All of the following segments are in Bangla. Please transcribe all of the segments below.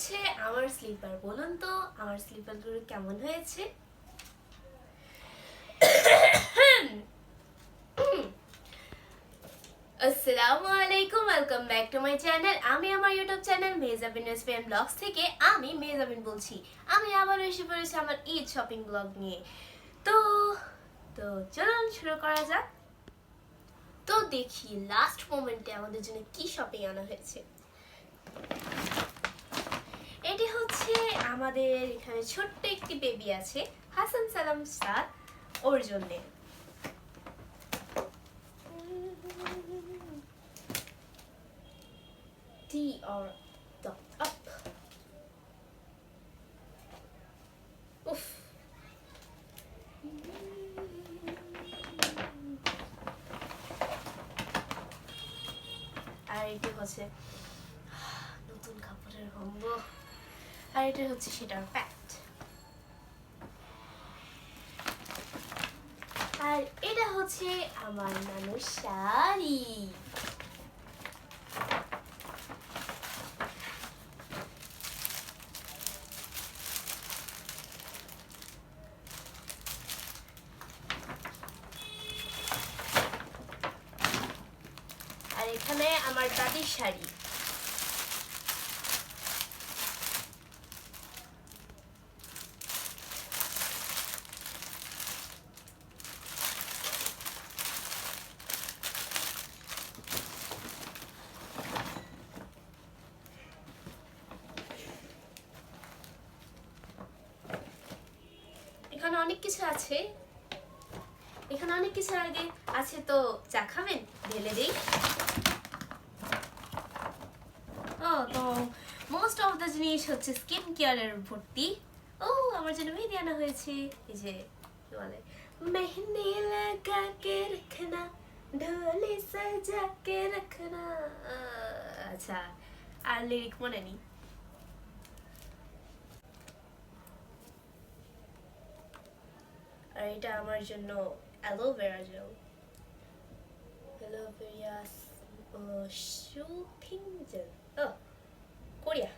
হচ্ছে আমার স্লিপার। বলুন তো আমার স্লিপারগুলো কেমন হয়েছে? আসসালামু আলাইকুম, welcome back to my channel. আমি আমার ইউটিউব চ্যানেল মেহজাবিন ব্লগস থেকে আমি মেহজাবিন বলছি। আমি আবার এসে পড়েছি আমার ঈদ শপিং ব্লগ নিয়ে। তো চলুন শুরু করা যাক। তো দেখি লাস্ট মোমেন্টে আমাদের জন্য কি শপিং আনা হয়েছে। এটি হচ্ছে আমাদের এখানে ছোট্ট একটি বেবি আছে, হাসান সালাম স্যার, ওর জন্যে। DR dot up. উফ, আর এটি হচ্ছে নতুন কাপড়ের গন্ধ, আর এটা হচ্ছে সেটার প্যান্ট, আর এটা হচ্ছে আমার নানুর শাড়ি। আর এখানে আমার দাদির শাড়ি। এখানে অনেক কিছু আছে, এখানে অনেক কিছু আগে আছে। তো চা খাবেন? ঢেলে দেই। তো মোস্ট অফ দ্য জিনিস হচ্ছে স্কিন কেয়ারের ভর্তি। আমার জন্য মেহেদি আনা হয়েছে। এই যে কি বলে, মেহেদি লাগা কে রখনা, ঢোলে সাজা কে রখনা। আচ্ছা, আর লিরিক মনে নেই। আর এটা আমার জন্য aloe vera gel, aloe vera soothing gel, Korea.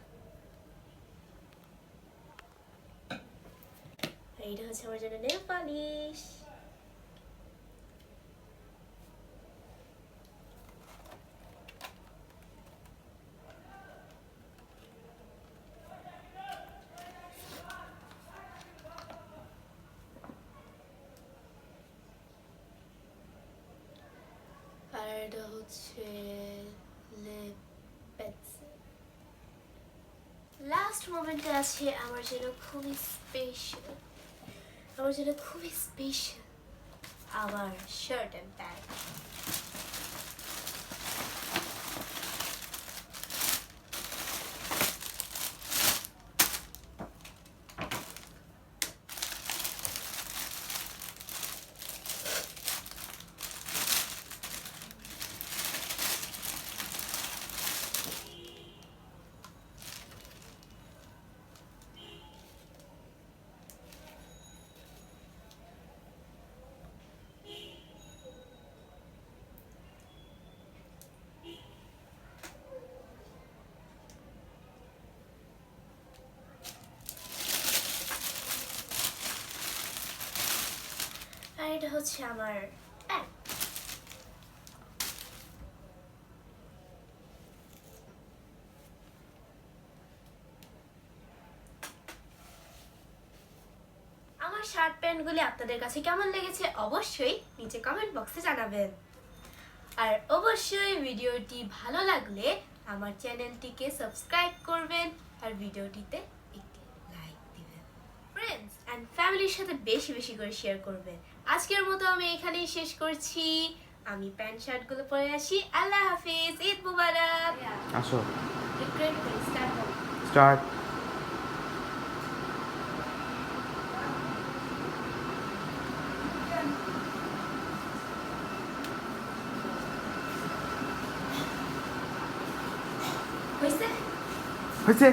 আর এটা হচ্ছে আমার জন্য নেল পালিশ। আর এটা হচ্ছে লিপ পেন্সিল। লাস্ট মোমেন্টে আছে আমার জন্য খুবই স্পেশাল, আমার জন্য খুবই স্পেশাল আমার শার্ট অ্যান্ড প্যান্ট। আর এটা হচ্ছে আমার প্যান্ট। আমার শার্ট প্যান্টগুলি আপনাদের কাছে কেমন লেগেছে অবশ্যই নিচে কমেন্ট বক্সে জানাবেন। আর অবশ্যই ভিডিওটি ভালো লাগলে আমার চ্যানেলটিকে সাবস্ক্রাইব করবেন আর ভিডিওটিতে একটি লাইক দিবেন। ফ্রেন্ডস এন্ড ফ্যামিলির সাথে বেশি বেশি করে শেয়ার করবেন। আজকের মতো আমি এখানেই শেষ করছি। আমি প্যান্ট শার্টগুলো পরে আসি। আল্লাহ হাফেজ, ঈদ মুবারক। আসো স্টার্ট স্টার্ট। হয়েছে? হয়েছে।